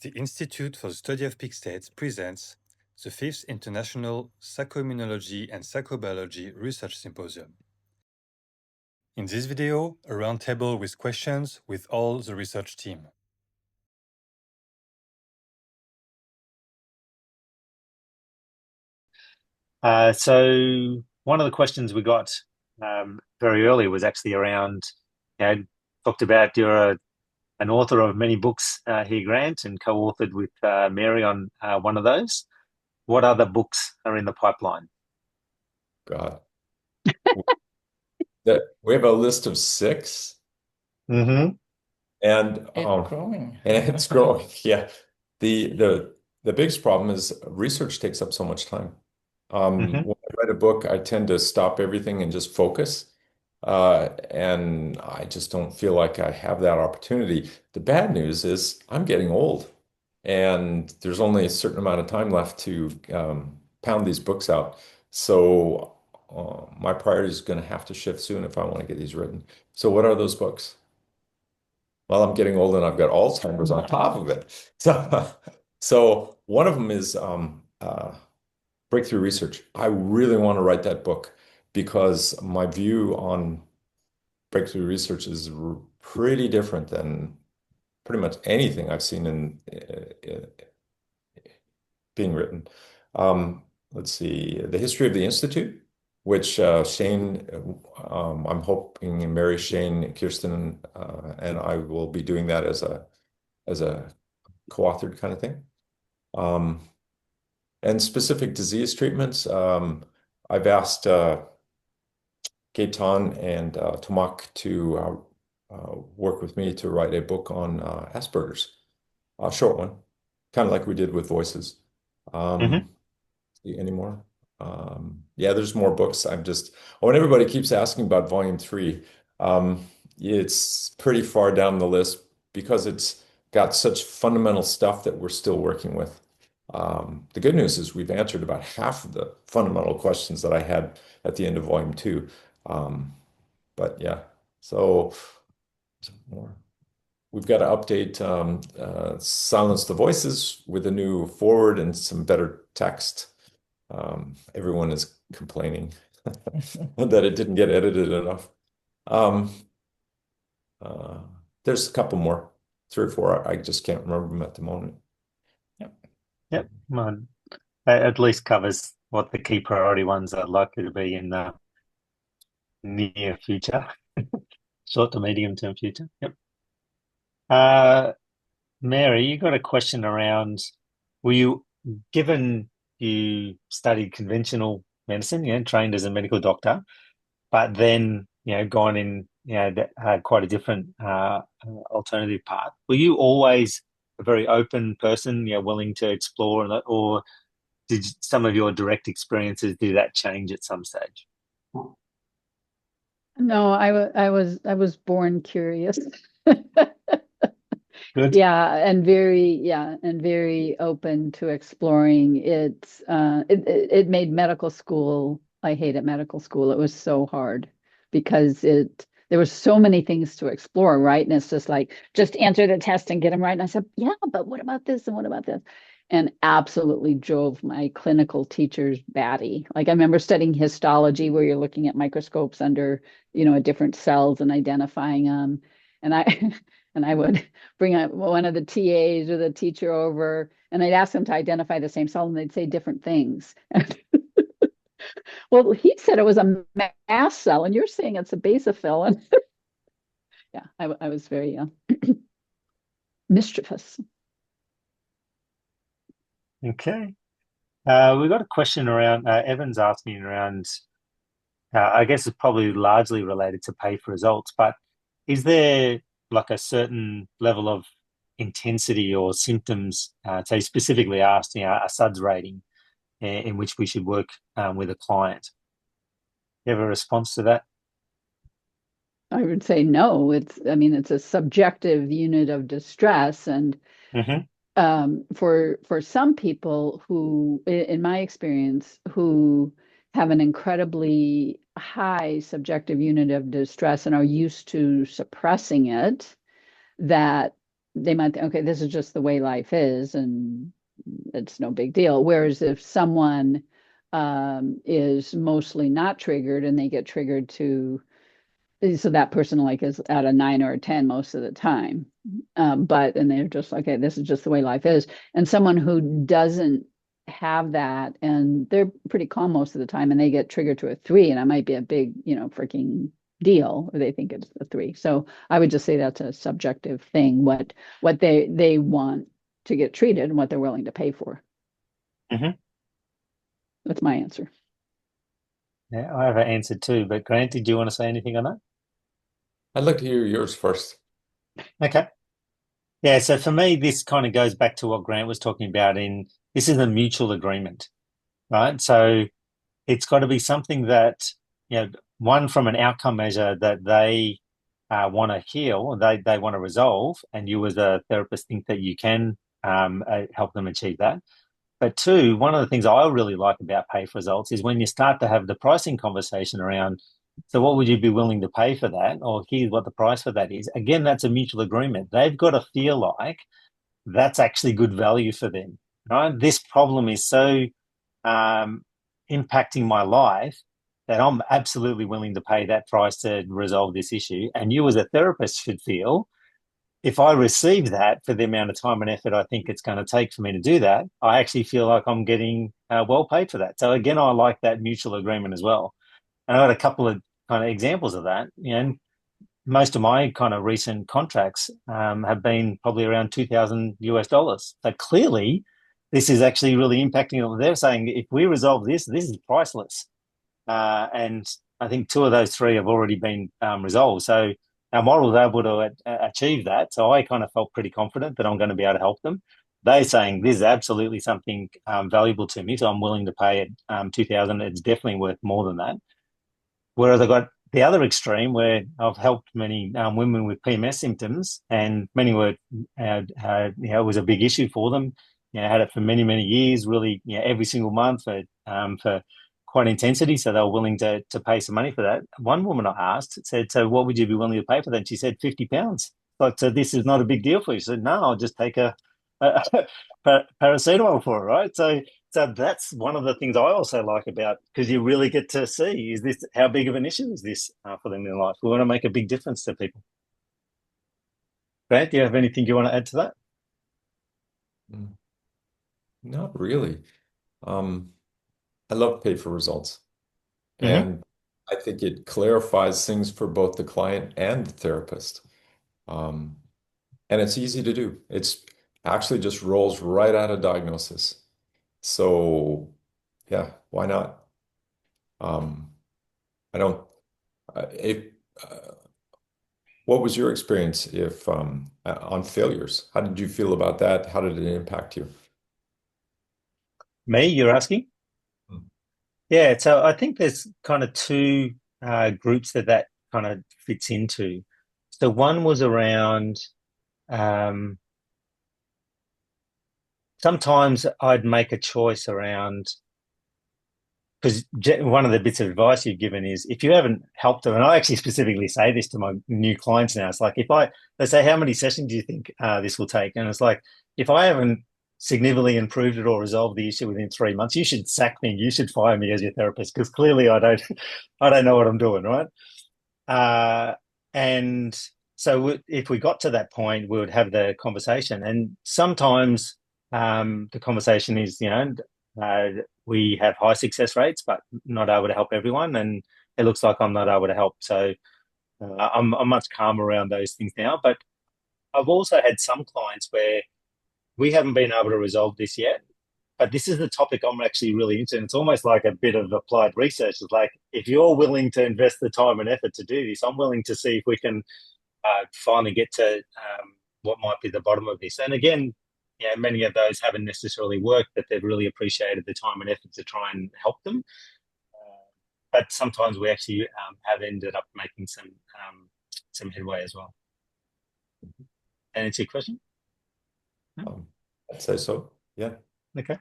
The Institute for the Study of Peak States presents the 5th International Psycho-immunology and Psychobiology Research Symposium. In this video, a roundtable with questions with all the research team. So one of the questions we got very early was actually around, talked about you're an author of many books here, Grant, and co-authored with Mary on one of those. What other books are in the pipeline? God. We have a list of 6. Mm-hmm. And It's growing. And it's growing. Yeah. The biggest problem is research takes up so much time. Mm-hmm. When I write a book, I tend to stop everything and just focus. And I just don't feel like I have that opportunity. The bad news is I'm getting old, and there's only a certain amount of time left to pound these books out. So my priority is going to have to shift soon if I want to get these written. So what are those books? Well, I'm getting old and I've got Alzheimer's on top of it. So one of them is breakthrough research. I really want to write that book because my view on breakthrough research is pretty different than pretty much anything I've seen in being written. Let's see, the history of the Institute, which Shayne, I'm hoping Mary, Shayne, Kirsten, and I will be doing that as a co-authored kind of thing. And specific disease treatments, I've asked Gaetan and Tomak to work with me to write a book on Asperger's, a short one, kind of like we did with Voices. Any more? Yeah, there's more books. When everybody keeps asking about volume 3, it's pretty far down the list because it's got such fundamental stuff that we're still working with. The good news is we've answered about half of the fundamental questions that I had at the end of volume 2. But yeah, so some more. We've got to update Silence the Voices with a new forward and some better text. Everyone is complaining that it didn't get edited enough. There's a couple more, 3 or 4. I just can't remember them at the moment. Yep. That at least covers what the key priority ones are likely to be in the near future, short to medium term future. Yep. Mary, you got a question around, given you studied conventional medicine, trained as a medical doctor, but then, gone in, quite a different alternative path. Were you always a very open person, willing to explore, or did some of your direct experiences, did that change at some stage? No, I was born curious. Good. and very open to exploring it. It made medical school. I hated medical school. It was so hard because there were so many things to explore, right? And it's just like, just answer the test and get them right. And I said, yeah, but what about this and what about this? And absolutely drove my clinical teachers batty. Like I remember studying histology where you're looking at microscopes under, different cells and identifying them. And I would bring one of the TAs or the teacher over and I'd ask them to identify the same cell and they'd say different things. Well, he said it was a mast cell and you're saying it's a basophil. And yeah, I was very mischievous. Okay. We've got a question around, Evan's asking around, I guess it's probably largely related to pay for results, but is there like a certain level of intensity or symptoms, say specifically asked, a SUDS rating in which we should work with a client? You have a response to that? I would say no. It's a subjective unit of distress. And for some people who, in my experience, who have an incredibly high subjective unit of distress and are used to suppressing it, that they might think, okay, this is just the way life is, and it's no big deal. Whereas if someone is mostly not triggered and they get triggered to, so that person like is at a 9 or a 10 most of the time, and they're just like, okay, this is just the way life is. And someone who doesn't have that and they're pretty calm most of the time and they get triggered to a 3, and it might be a big, freaking deal, or they think it's a 3. So I would just say that's a subjective thing, what they want to get treated and what they're willing to pay for. Mm-hmm. That's my answer. Yeah, I have an answer too, but Grant, did you want to say anything on that? I'd like to hear yours first. Okay. Yeah, so for me, this kind of goes back to what Grant was talking about this is a mutual agreement, right? So it's got to be something that, one, from an outcome measure that they want to heal, they want to resolve, and you as a therapist think that you can help them achieve that. But two, one of the things I really like about pay for results is when you start to have the pricing conversation around, so what would you be willing to pay for that? Or here's what the price for that is. Again, that's a mutual agreement. They've got to feel like that's actually good value for them, right? This problem is so impacting my life that I'm absolutely willing to pay that price to resolve this issue. And you as a therapist should feel, if I receive that for the amount of time and effort I think it's going to take for me to do that, I actually feel like I'm getting well paid for that. So again, I like that mutual agreement as well. And I got a couple of kind of examples of that. Most of my kind of recent contracts have been probably around $2,000. So clearly, this is actually really impacting. They're saying if we resolve this is priceless. And I think 2 of those 3 have already been resolved. So our model was able to achieve that. So I kind of felt pretty confident that I'm going to be able to help them. They're saying this is absolutely something valuable to me, so I'm willing to pay it $2,000. It's definitely worth more than that. Whereas I got the other extreme where I've helped many women with PMS symptoms, and many were, it was a big issue for them. Had it for many, many years, really, every single month for quite intensity. So they were willing to pay some money for that. One woman I asked said, so what would you be willing to pay for that? And she said, £50. Like, so this is not a big deal for you. She said, no, I'll just take a paracetamol for it, right? So that's one of the things I also like about, because you really get to see, is this, how big of an issue is this for them in life? We want to make a big difference to people. Grant, do you have anything you want to add to that? Not really. I love pay for results. Mhm. And I think it clarifies things for both the client and the therapist. And it's easy to do. It's actually just rolls right out of diagnosis. So yeah, why not? I don't, if, what was your experience if on failures? How did you feel about that? How did it impact you? Me, you're asking? Hmm. Yeah, so I think there's kind of 2 groups that kind of fits into. So one was around sometimes I'd make a choice around, because one of the bits of advice you've given is if you haven't helped them, and I actually specifically say this to my new clients now, it's like, they say, how many sessions do you think this will take? And it's like, if I haven't significantly improved it or resolved the issue within 3 months, you should sack me. You should fire me as your therapist, because clearly I don't know what I'm doing, right? And so if we got to that point, we would have the conversation. And sometimes the conversation is, we have high success rates, but not able to help everyone. And it looks like I'm not able to help. So I'm much calmer around those things now. But I've also had some clients where we haven't been able to resolve this yet, but this is the topic I'm actually really interested in. It's almost like a bit of applied research. It's like, if you're willing to invest the time and effort to do this, I'm willing to see if we can finally get to what might be the bottom of this. And again, many of those haven't necessarily worked, but they've really appreciated the time and effort to try and help them. But sometimes we actually have ended up making some headway as well. And it's your question? I'd say so. Yeah. Okay.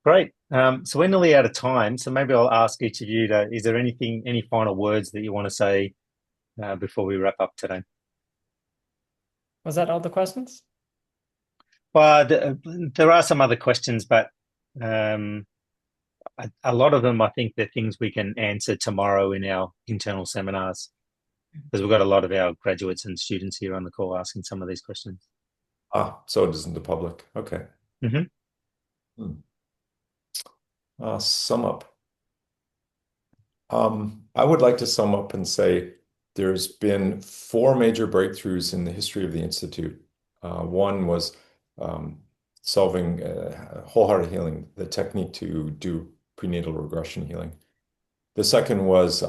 Great. So we're nearly out of time. So maybe I'll ask each of you is there any final words that you want to say before we wrap up today? Was that all the questions? Well, there are some other questions, but a lot of them, I think, they're things we can answer tomorrow in our internal seminars, because we've got a lot of our graduates and students here on the call asking some of these questions. So it isn't the public. Okay. Mm-hmm. Sum up. I would like to sum up and say there's been 4 major breakthroughs in the history of the Institute. One was solving wholehearted healing, the technique to do prenatal regression healing. The second was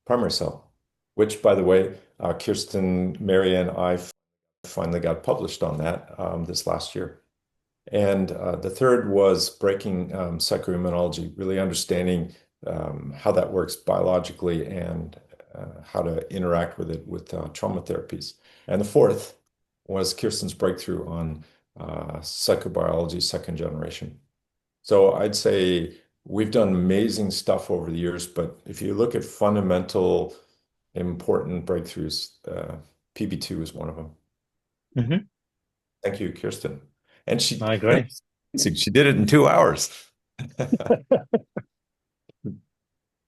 primary cell, which, by the way, Kirsten, Mary, and I finally got published on that this last year. And the third was breaking psychoimmunology, really understanding how that works biologically and how to interact with it with trauma therapies. And the fourth was Kirsten's breakthrough on psychobiology, second generation. So I'd say we've done amazing stuff over the years, but if you look at fundamental, important breakthroughs, PB2 is one of them. Mm-hmm. Thank you, Kirsten. And I agree. She did it in 2 hours.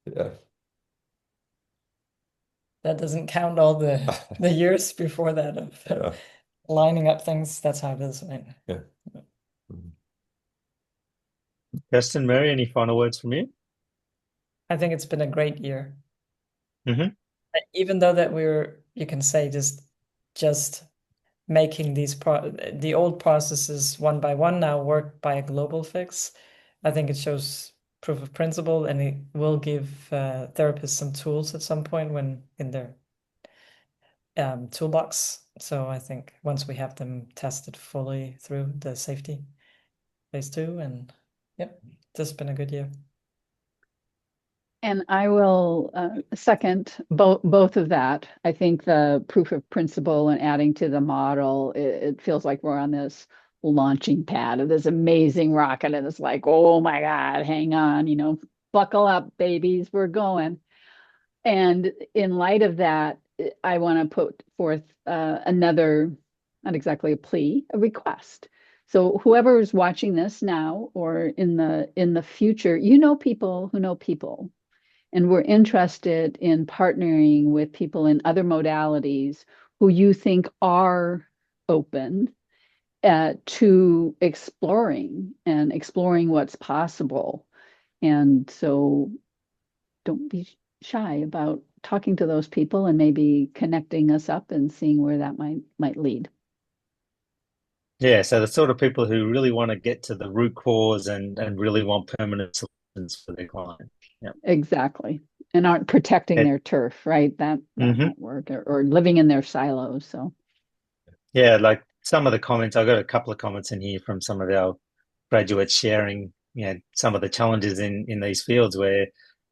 Yeah. That doesn't count all the years before that of lining up things. That's how it is, right? Yeah. Kirsten, Mary, any final words from you? I think it's been a great year. Mm-hmm. Even though that you can say just making the old processes one by one now work by a global fix, I think it shows proof of principle, and it will give therapists some tools at some point when in their toolbox. So I think once we have them tested fully through the safety phase 2, and yep, this has been a good year. And I will second both of that. I think the proof of principle and adding to the model, it feels like we're on this launching pad of this amazing rocket, and it's like, oh my God, hang on, buckle up, babies, we're going. And in light of that, I want to put forth another, not exactly a plea, a request. So whoever is watching this now or in the future, people who know people. And we're interested in partnering with people in other modalities who you think are open to exploring what's possible. And so don't be shy about talking to those people and maybe connecting us up and seeing where that might lead. Yeah, so the sort of people who really want to get to the root cause and really want permanent solutions for their client. Yeah. Exactly. And aren't protecting their turf, right? That won't work, or living in their silos. So yeah, like some of the comments, I got a couple of comments in here from some of our graduates sharing, some of the challenges in these fields where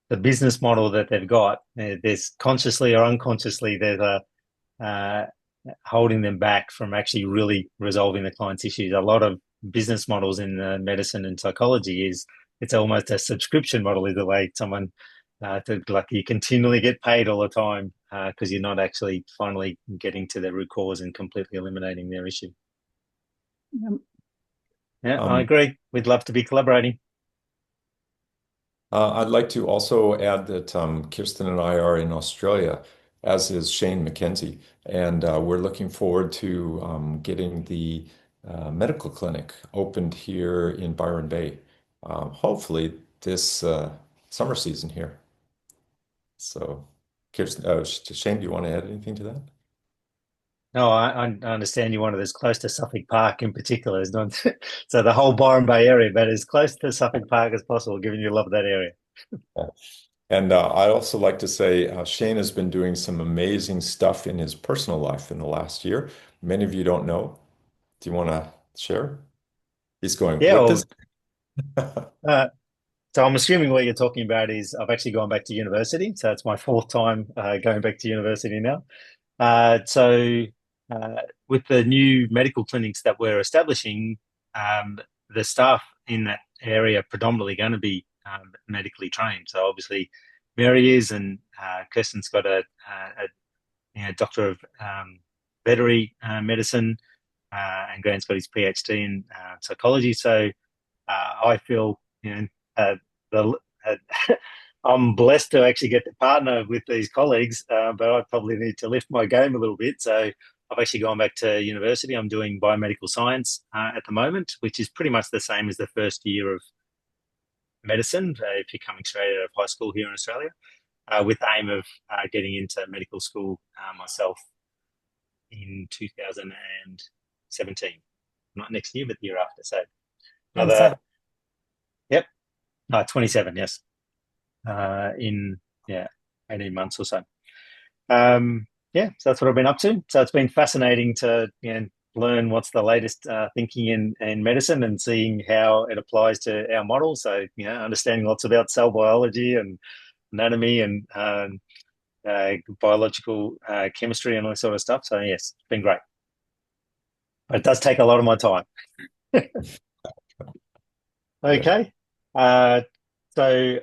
the business model that they've got, there's consciously or unconsciously, there's holding them back from actually really resolving the client's issues. A lot of business models in medicine and psychology it's almost a subscription model, is the way someone like you continually get paid all the time because you're not actually finally getting to the root cause and completely eliminating their issue. Yeah, I agree. We'd love to be collaborating. I'd like to also add that Kirsten and I are in Australia, as is Shayne McKenzie, and we're looking forward to getting the medical clinic opened here in Byron Bay, hopefully this summer season here. So, Kirsten, Shayne, do you want to add anything to that? No, I understand you wanted as close to Suffolk Park in particular as not so the whole Byron Bay area, but as close to Suffolk Park as possible, given you love that area. Yeah. And I'd also like to say Shayne has been doing some amazing stuff in his personal life in the last year. Many of you don't know. Do you want to share? He's going, what does... So I'm assuming what you're talking about is I've actually gone back to university. So it's my 4th time going back to university now. With the new medical clinics that we're establishing, the staff in that area are predominantly going to be medically trained. So obviously Mary is, and Kirsten's got a doctor of veterinary medicine, and Grant's got his PhD in psychology. So I feel, I'm blessed to actually get to partner with these colleagues, but I probably need to lift my game a little bit. So I've actually gone back to university. I'm doing biomedical science at the moment, which is pretty much the same as the first year of medicine if you're coming straight out of high school here in Australia, with the aim of getting into medical school myself in 2017. Not next year, but the year after. So another, yep, 27, yes, in 18 months or so. So that's what I've been up to. So it's been fascinating to learn what's the latest thinking in medicine and seeing how it applies to our model. So understanding lots about cell biology and anatomy and biological chemistry and all that sort of stuff. So yes, it's been great. But it does take a lot of my time. Okay. So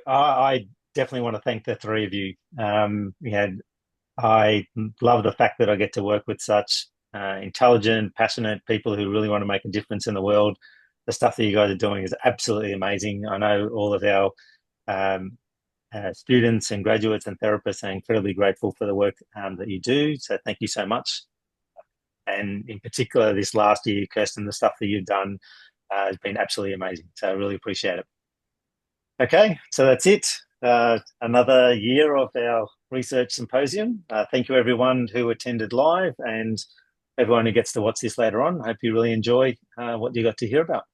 I definitely want to thank the three of you. I love the fact that I get to work with such intelligent, passionate people who really want to make a difference in the world. The stuff that you guys are doing is absolutely amazing. I know all of our students and graduates and therapists are incredibly grateful for the work that you do. So thank you so much. And in particular, this last year, Kirsten, the stuff that you've done has been absolutely amazing. So I really appreciate it. Okay, so that's it. Another year of our research symposium. Thank you, everyone who attended live and everyone who gets to watch this later on. I hope you really enjoy what you got to hear about.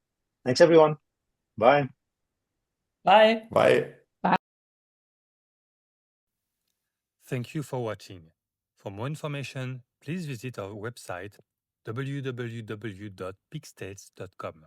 Thanks, everyone. Bye. Bye. Bye. Thank you for watching. For more information, please visit our website www.pigstates.com.